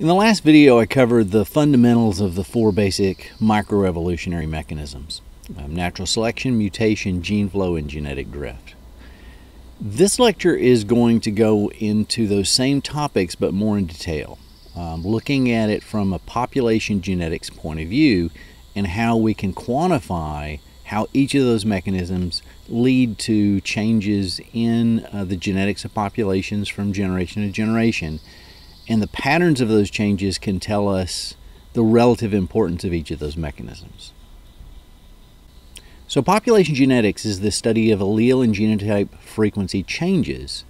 In the last video, I covered the fundamentals of the four basic microevolutionary mechanisms: natural selection, mutation, gene flow, and genetic drift. This lecture is going to go into those same topics but more in detail, looking at it from a population genetics point of view and how we can quantify how each of those mechanisms lead to changes in the genetics of populations from generation to generation. And the patterns of those changes can tell us the relative importance of each of those mechanisms. So population genetics is the study of allele and genotype frequency changes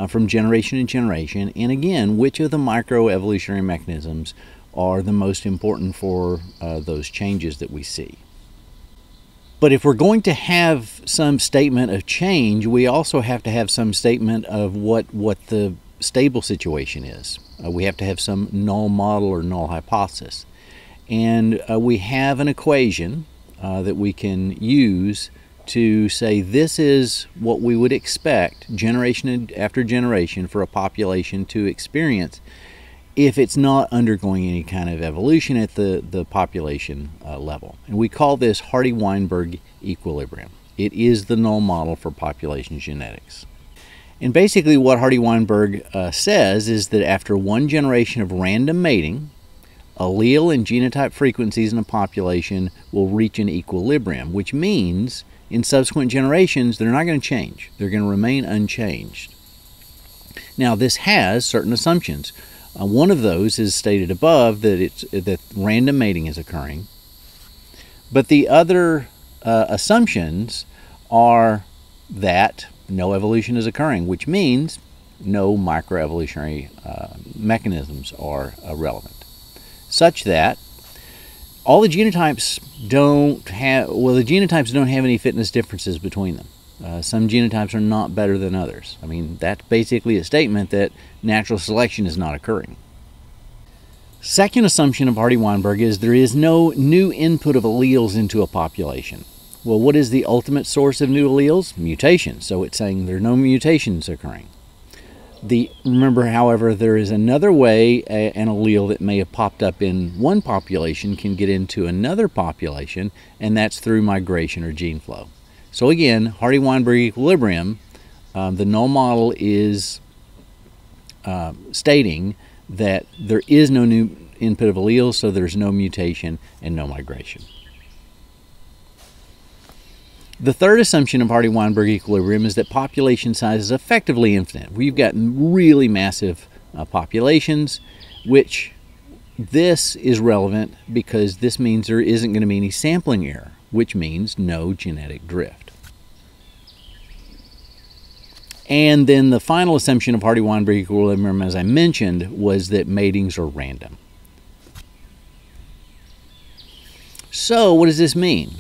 from generation to generation, and again, which of the microevolutionary mechanisms are the most important for those changes that we see. But if we're going to have some statement of change, we also have to have some statement of what the stable situation is. We have to have some null model or null hypothesis. And we have an equation that we can use to say this is what we would expect generation after generation for a population to experience if it's not undergoing any kind of evolution at the population level. And we call this Hardy-Weinberg Equilibrium. It is the null model for population genetics. And basically what Hardy-Weinberg says is that after one generation of random mating, allele and genotype frequencies in a population will reach an equilibrium, which means in subsequent generations they're not going to change. They're going to remain unchanged. Now this has certain assumptions. One of those is stated above, that random mating is occurring. But the other assumptions are that no evolution is occurring, which means no microevolutionary mechanisms are relevant, such that all the genotypes don't have, the genotypes don't have any fitness differences between them. Some genotypes are not better than others. I mean, that's basically a statement that natural selection is not occurring. Second assumption of Hardy-Weinberg is there is no new input of alleles into a population. Well, what is the ultimate source of new alleles? Mutations. So it's saying there are no mutations occurring. Remember, however, there is another way an allele that may have popped up in one population can get into another population, and that's through migration or gene flow. So again, Hardy-Weinberg equilibrium, the null model is stating that there is no new input of alleles, so there's no mutation and no migration. The third assumption of Hardy-Weinberg equilibrium is that population size is effectively infinite. We've got really massive populations, which this is relevant because this means there isn't going to be any sampling error, which means no genetic drift. And then the final assumption of Hardy-Weinberg equilibrium, as I mentioned, was that matings are random. So what does this mean?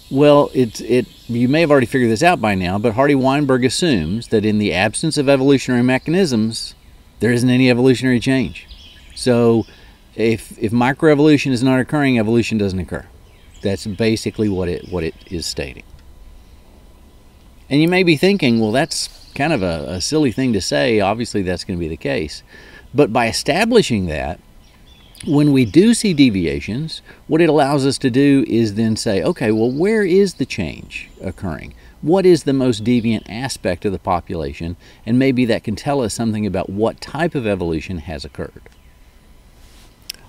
Well, you may have already figured this out by now, but Hardy-Weinberg assumes that in the absence of evolutionary mechanisms, there isn't any evolutionary change. So if microevolution is not occurring, evolution doesn't occur. That's basically what it is stating. And you may be thinking, well, that's kind of a silly thing to say. Obviously, that's going to be the case. But by establishing that, when we do see deviations, what it allows us to do is then say, okay, well, where is the change occurring? What is the most deviant aspect of the population? And maybe that can tell us something about what type of evolution has occurred.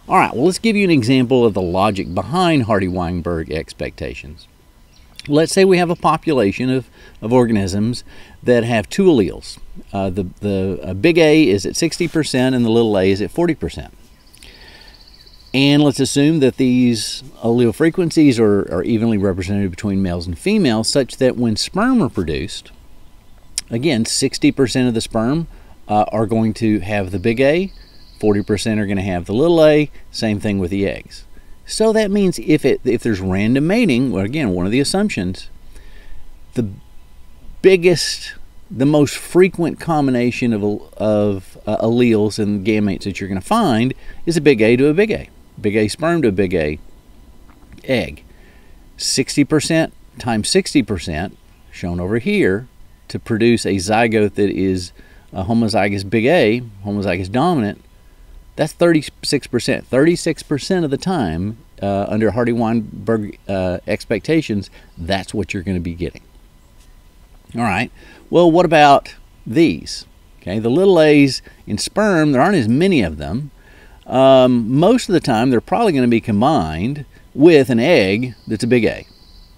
All right, well, let's give you an example of the logic behind Hardy-Weinberg expectations. Let's say we have a population of organisms that have two alleles. The big A is at 60% and the little a is at 40%. And let's assume that these allele frequencies are evenly represented between males and females, such that when sperm are produced, again, 60% of the sperm are going to have the big A, 40% are going to have the little a, same thing with the eggs. So that means if there's random mating, well, again, one of the assumptions, the most frequent combination of alleles and gametes that you're going to find is a big A to a big A. Big A sperm to a big A egg. 60% times 60%, shown over here, to produce a zygote that is a homozygous big A, homozygous dominant, That's 36%. 36% of the time, under Hardy-Weinberg expectations, that's what you're going to be getting. All right, well, what about these? Okay, the little a's in sperm, there aren't as many of them. Most of the time, they're probably going to be combined with an egg that's a big A.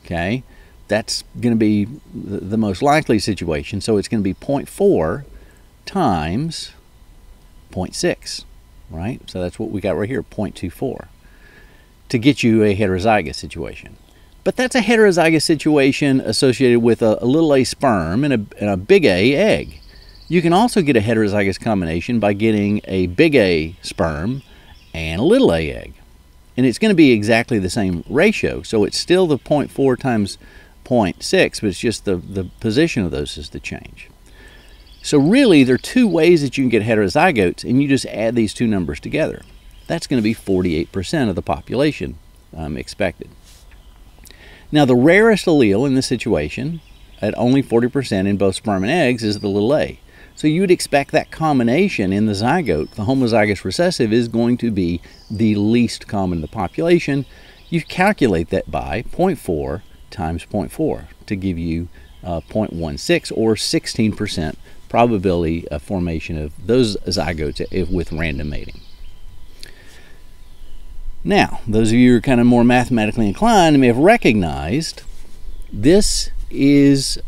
Okay, that's going to be the most likely situation. So it's going to be 0.4 times 0.6, right? So that's what we got right here, 0.24, to get you a heterozygous situation. But that's a heterozygous situation associated with a little a sperm and a big A egg. You can also get a heterozygous combination by getting a big A sperm and a little a egg. And it's going to be exactly the same ratio. So it's still the 0.4 times 0.6, but it's just the position of those is the change. So really, there are two ways that you can get heterozygotes, and you just add these two numbers together. That's going to be 48% of the population expected. Now, the rarest allele in this situation, at only 40% in both sperm and eggs, is the little a. So you would expect that combination in the zygote, the homozygous recessive, is going to be the least common in the population. You calculate that by 0.4 times 0.4 to give you 0.16, or 16% probability of formation of those zygotes with random mating. Now, those of you who are kind of more mathematically inclined may have recognized this is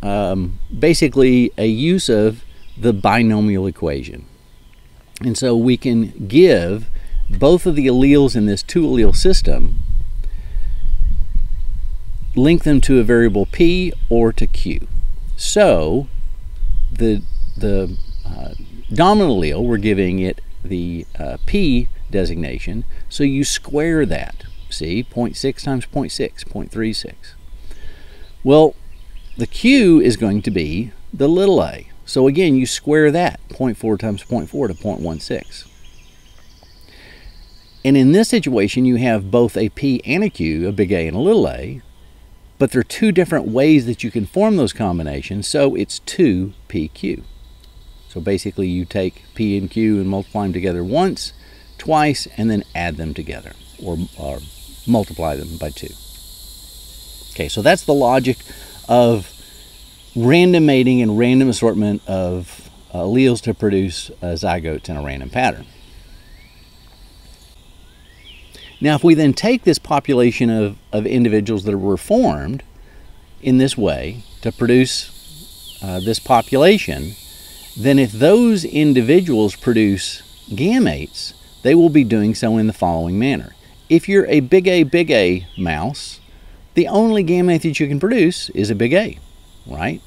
basically a use of the binomial equation. And so we can give both of the alleles in this two allele system, link them to a variable p or to q. So the dominant allele, we're giving it the p designation, so you square that. See, 0.6 times 0.6, 0.36. Well, the q is going to be the little a. So again, you square that, 0.4 times 0.4 to 0.16. And in this situation, you have both a p and a q, a big A and a little a, but there are two different ways that you can form those combinations, so it's 2pq. So basically, you take p and q and multiply them together once, twice, and then add them together, or multiply them by 2. Okay, so that's the logic of random mating and random assortment of alleles to produce zygotes in a random pattern. Now, if we then take this population of individuals that were formed in this way to produce this population, then if those individuals produce gametes, they will be doing so in the following manner. If you're a big A mouse, the only gamete that you can produce is a big A, right?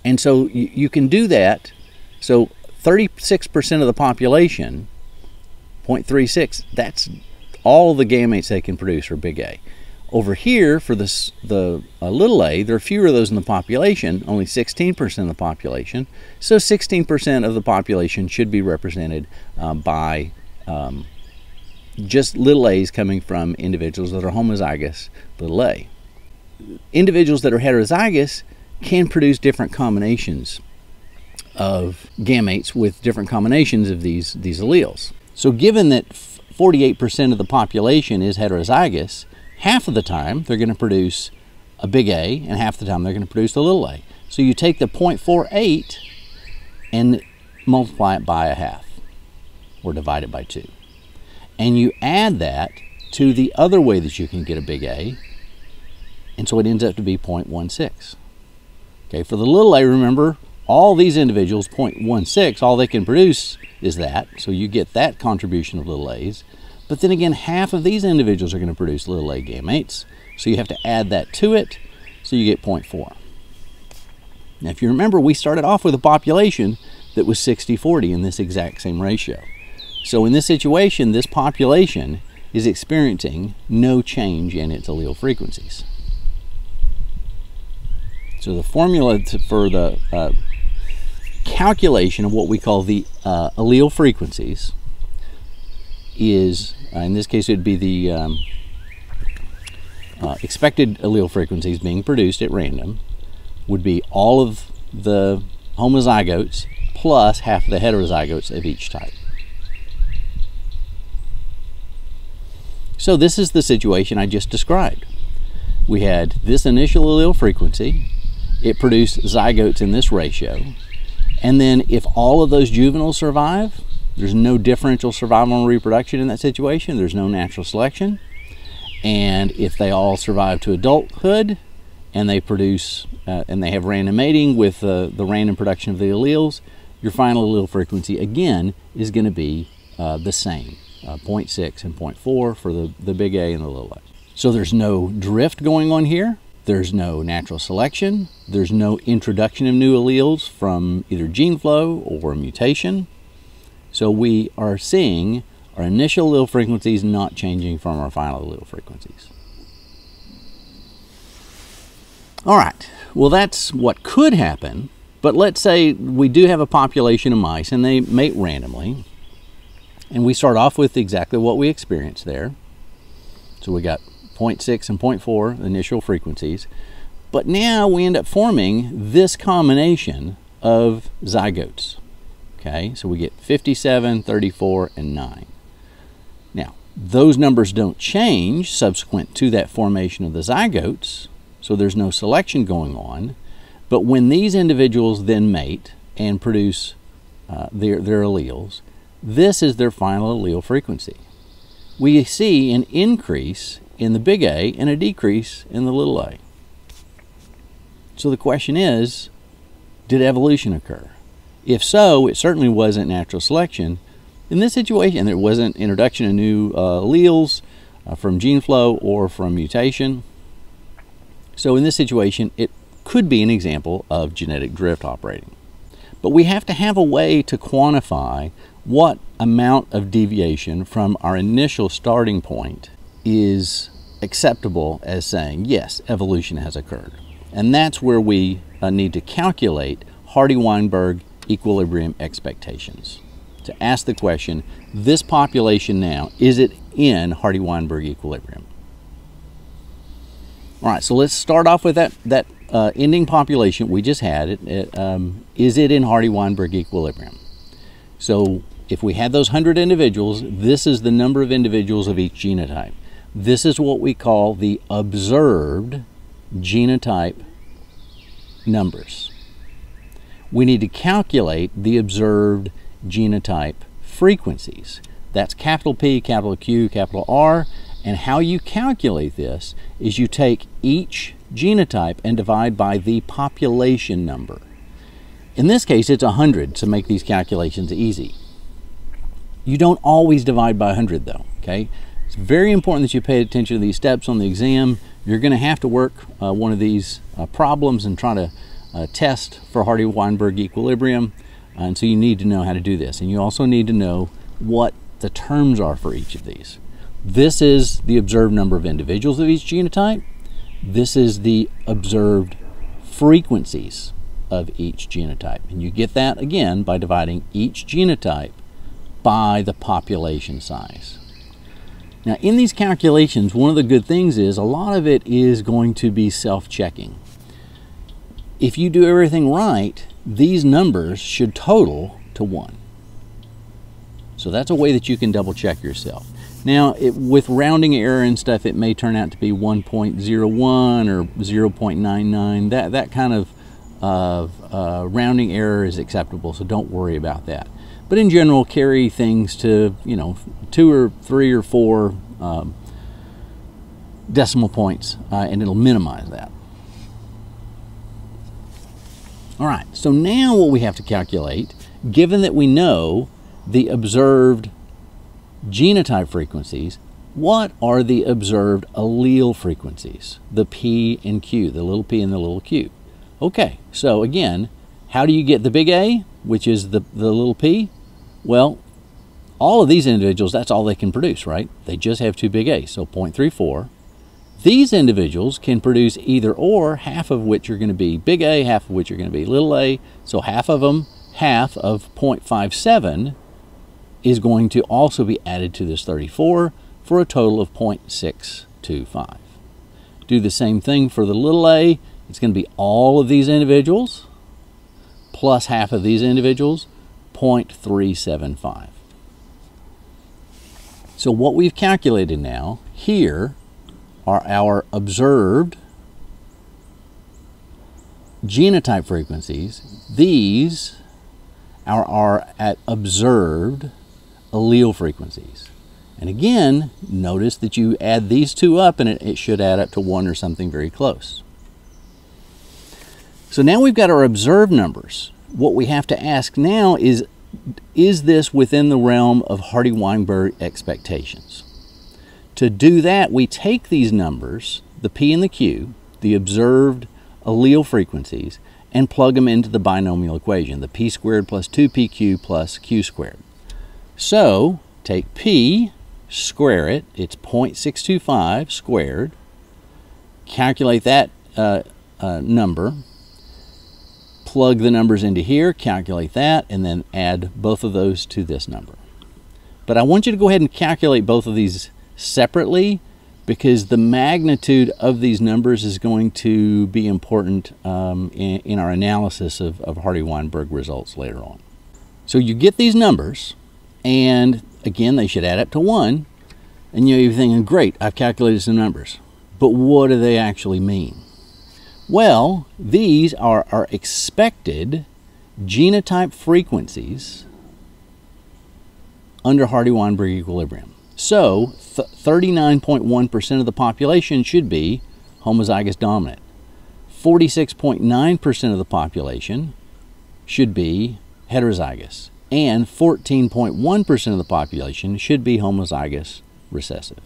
And so you can do that. So 36% of the population, 0.36, that's all the gametes they can produce are big A. Over here, for the little a, there are fewer of those in the population, only 16% of the population. So 16% of the population should be represented by just little a's coming from individuals that are homozygous little a. Individuals that are heterozygous can produce different combinations of gametes with different combinations of these alleles. So given that 48% of the population is heterozygous, half of the time they're going to produce a big A, and half the time they're going to produce a little a. So you take the 0.48 and multiply it by a half, or divide it by 2. And you add that to the other way that you can get a big A, and so it ends up to be 0.16. Okay, for the little a, remember, all these individuals, 0.16, all they can produce is that, so you get that contribution of little a's. But then again, half of these individuals are going to produce little a gametes, so you have to add that to it, so you get 0.4. Now, if you remember, we started off with a population that was 60-40 in this exact same ratio. So in this situation, this population is experiencing no change in its allele frequencies. So the formula for the calculation of what we call the allele frequencies is, in this case, it would be the expected allele frequencies being produced at random, would be all of the homozygotes plus half of the heterozygotes of each type. So this is the situation I just described. We had this initial allele frequency. It produced zygotes in this ratio. And then if all of those juveniles survive, there's no differential survival and reproduction in that situation. There's no natural selection. And if they all survive to adulthood and they produce, and they have random mating with the random production of the alleles, your final allele frequency again is going to be the same, 0.6 and 0.4 for the big A and the little a. So there's no drift going on here. There's no natural selection. There's no introduction of new alleles from either gene flow or mutation. So we are seeing our initial allele frequencies not changing from our final allele frequencies. All right, well that's what could happen, but let's say we do have a population of mice and they mate randomly, and we start off with exactly what we experienced there. So we got 0.6 and 0.4 initial frequencies, but now we end up forming this combination of zygotes. Okay, so we get 57, 34, and 9. Now, those numbers don't change subsequent to that formation of the zygotes, so there's no selection going on. But when these individuals then mate and produce their alleles, this is their final allele frequency. We see an increase in the big A and a decrease in the little a. So the question is, did evolution occur? If so, it certainly wasn't natural selection. In this situation, there wasn't introduction of new alleles from gene flow or from mutation. So in this situation, it could be an example of genetic drift operating. But we have to have a way to quantify what amount of deviation from our initial starting point is acceptable as saying, yes, evolution has occurred. And that's where we need to calculate Hardy-Weinberg Equilibrium Expectations. To ask the question, this population now, is it in Hardy-Weinberg Equilibrium? All right, so let's start off with that ending population we just had. Is it in Hardy-Weinberg Equilibrium? So if we had those 100 individuals, this is the number of individuals of each genotype. This is what we call the observed genotype numbers. We need to calculate the observed genotype frequencies. That's capital P, capital Q, capital R, and how you calculate this is you take each genotype and divide by the population number. In this case, it's 100 to make these calculations easy. You don't always divide by 100 though, okay? It's very important that you pay attention to these steps on the exam. You're going to have to work one of these problems and try to test for Hardy-Weinberg Equilibrium, and so you need to know how to do this. And you also need to know what the terms are for each of these. This is the observed number of individuals of each genotype. This is the observed frequencies of each genotype. And you get that, again, by dividing each genotype by the population size. Now, in these calculations, one of the good things is a lot of it is going to be self-checking. If you do everything right, these numbers should total to 1. So that's a way that you can double check yourself. Now, with rounding error and stuff, it may turn out to be 1.01 or 0.99. That kind of rounding error is acceptable, so don't worry about that. But in general, carry things to, 2 or 3 or 4 decimal points, and it'll minimize that. All right, so now what we have to calculate, given that we know the observed genotype frequencies, what are the observed allele frequencies? The P and Q, the little p and the little q. Okay, so again, how do you get the big A, which is the little p? Well, all of these individuals, that's all they can produce, right? They just have 2 big A's, so 0.34. These individuals can produce either or, half of which are going to be big A, half of which are going to be little a. So half of them, half of 0.57 is going to also be added to this 34 for a total of 0.625. Do the same thing for the little a. It's going to be all of these individuals plus half of these individuals, 0.375. So what we've calculated now, here are our observed genotype frequencies. These are at observed allele frequencies. And again, notice that you add these two up and it should add up to 1 or something very close. So now we've got our observed numbers. What we have to ask now is this within the realm of Hardy-Weinberg expectations? To do that, we take these numbers, the P and the Q, the observed allele frequencies, and plug them into the binomial equation, the P squared plus 2PQ plus Q squared. So take P, square it, it's 0.625 squared, calculate that number, plug the numbers into here, calculate that, and then add both of those to this number. But I want you to go ahead and calculate both of these separately, because the magnitude of these numbers is going to be important in our analysis of Hardy-Weinberg results later on. So you get these numbers, and again, they should add up to 1, and you're thinking, great, I've calculated some numbers, but what do they actually mean? Well, these are our expected genotype frequencies under Hardy-Weinberg equilibrium. So 39.1% of the population should be homozygous dominant. 46.9% of the population should be heterozygous. And 14.1% of the population should be homozygous recessive.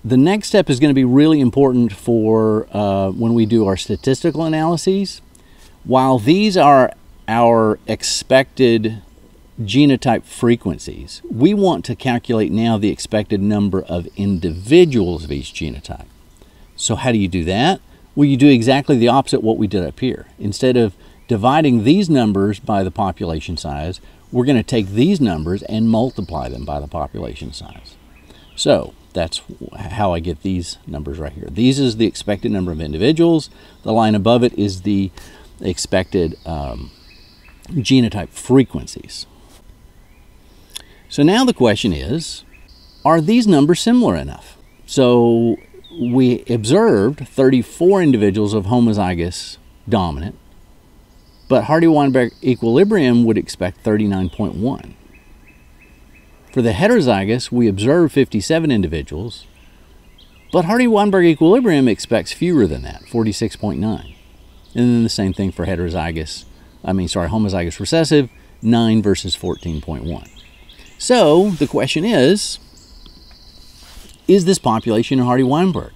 The next step is going to be really important for when we do our statistical analyses. While these are our expected genotype frequencies, we want to calculate now the expected number of individuals of each genotype. So how do you do that? Well, you do exactly the opposite of what we did up here. Instead of dividing these numbers by the population size, we're going to take these numbers and multiply them by the population size. So that's how I get these numbers right here. These is the expected number of individuals. The line above it is the expected genotype frequencies. So now the question is, are these numbers similar enough? So we observed 34 individuals of homozygous dominant, but Hardy-Weinberg equilibrium would expect 39.1. For the heterozygous, we observed 57 individuals, but Hardy-Weinberg equilibrium expects fewer than that, 46.9. And then the same thing for homozygous recessive, 9 versus 14.1. So the question is this population in Hardy-Weinberg?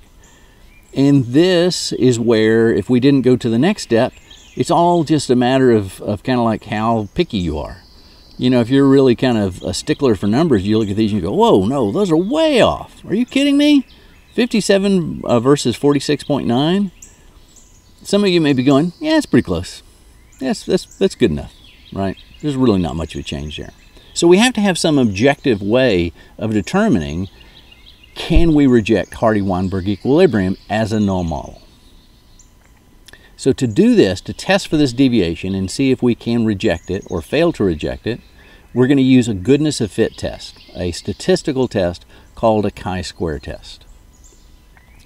And this is where, if we didn't go to the next step, it's all just a matter of kind of like how picky you are. You know, if you're really kind of a stickler for numbers, you look at these and you go, whoa, no, those are way off. Are you kidding me? 57 versus 46.9? Some of you may be going, yeah, it's pretty close. Yes, that's good enough, right? There's really not much of a change there. So we have to have some objective way of determining, can we reject Hardy-Weinberg equilibrium as a null model? So to do this, to test for this deviation and see if we can reject it or fail to reject it, we're going to use a goodness of fit test, a statistical test called a chi-square test.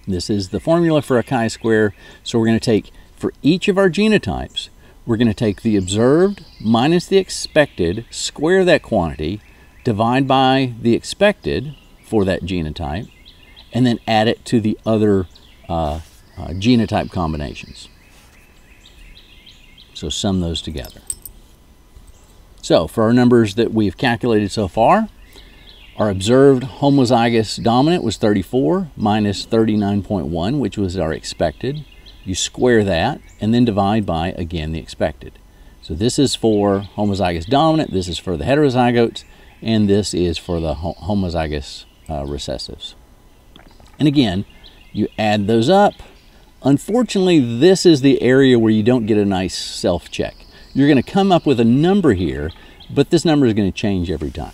This is the formula for a chi-square. So we're going to take, for each of our genotypes, we're going to take the observed minus the expected, square that quantity, divide by the expected for that genotype, and then add it to the other genotype combinations. So sum those together. So for our numbers that we've calculated so far, our observed homozygous dominant was 34 minus 39.1, which was our expected. You square that and then divide by, again, the expected. So this is for homozygous dominant, this is for the heterozygotes, and this is for the homozygous recessives. And again, you add those up. Unfortunately, this is the area where you don't get a nice self-check. You're going to come up with a number here, but this number is going to change every time.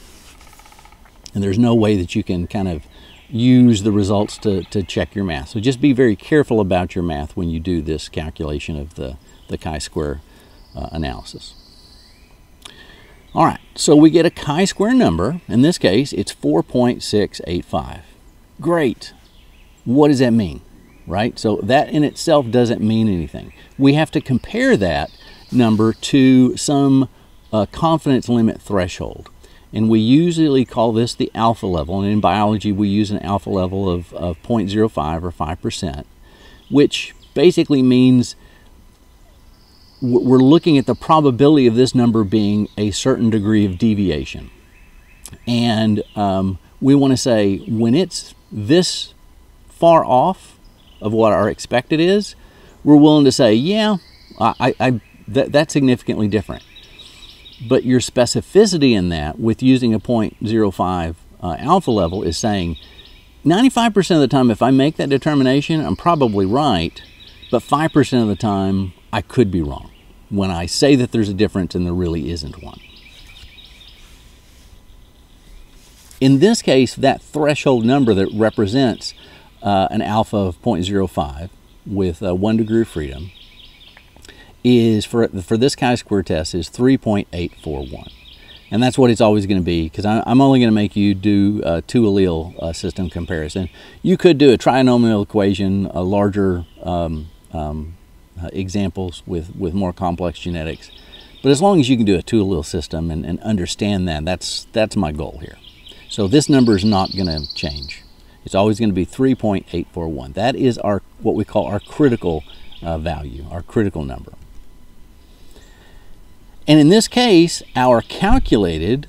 And there's no way that you can kind of use the results to check your math. So just be very careful about your math when you do this calculation of the chi-square analysis. All right, so we get a chi-square number. In this case, it's 4.685. Great. What does that mean, right? So that in itself doesn't mean anything. We have to compare that number to some confidence limit threshold. And we usually call this the alpha level. And in biology, we use an alpha level of 0.05 or 5%, which basically means we're looking at the probability of this number being a certain degree of deviation. And we want to say when it's this far off of what our expected is, we're willing to say, yeah, that's significantly different. But your specificity in that with using a 0.05 alpha level is saying 95% of the time if I make that determination, I'm probably right, but 5% of the time I could be wrong when I say that there's a difference and there really isn't one. In this case, that threshold number that represents an alpha of 0.05 with 1 degree of freedom is, for this chi-square test, is 3.841. And that's what it's always going to be, because I'm only going to make you do a 2 allele system comparison. You could do a trinomial equation, a larger examples with more complex genetics. But as long as you can do a 2 allele system and understand that, that's my goal here. So this number is not going to change. It's always going to be 3.841. That is what we call our critical value, our critical number. And in this case, our calculated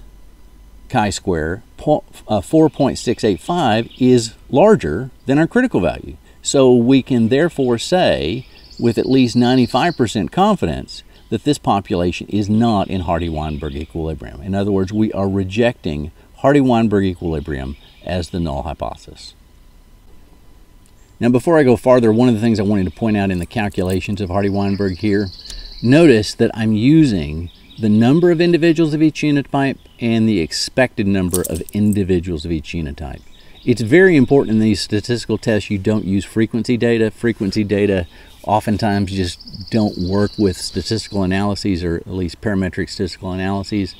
chi-square, 4.685, is larger than our critical value. So we can therefore say, with at least 95% confidence, that this population is not in Hardy-Weinberg equilibrium. In other words, we are rejecting Hardy-Weinberg equilibrium as the null hypothesis. Now, before I go farther, one of the things I wanted to point out in the calculations of Hardy-Weinberg here, notice that I'm using the number of individuals of each genotype and the expected number of individuals of each genotype. It's very important in these statistical tests you don't use frequency data. Frequency data oftentimes just don't work with statistical analyses, or at least parametric statistical analyses.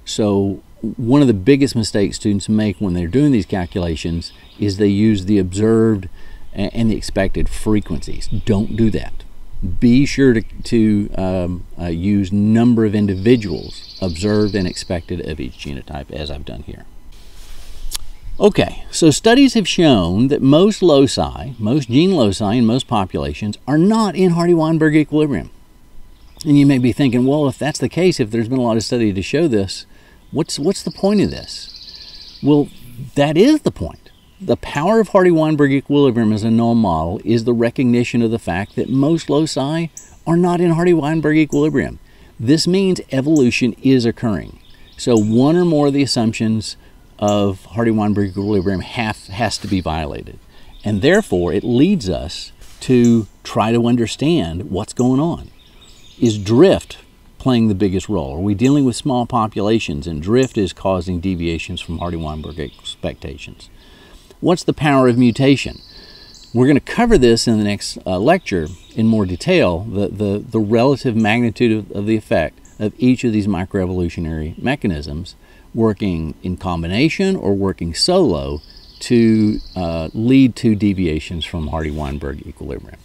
So one of the biggest mistakes students make when they're doing these calculations is they use the observed and the expected frequencies. Don't do that. Be sure to use number of individuals observed and expected of each genotype, as I've done here. Okay, so studies have shown that most loci, most gene loci in most populations, are not in Hardy-Weinberg equilibrium. And you may be thinking, well, if that's the case, if there's been a lot of study to show this, what's the point of this? Well, that is the point. The power of Hardy-Weinberg equilibrium as a null model is the recognition of the fact that most loci are not in Hardy-Weinberg equilibrium. This means evolution is occurring. So one or more of the assumptions of Hardy-Weinberg equilibrium has to be violated. And therefore, it leads us to try to understand what's going on. Is drift playing the biggest role? Are we dealing with small populations and drift is causing deviations from Hardy-Weinberg expectations? What's the power of mutation? We're going to cover this in the next lecture in more detail, the relative magnitude of the effect of each of these microevolutionary mechanisms working in combination or working solo to lead to deviations from Hardy-Weinberg equilibrium.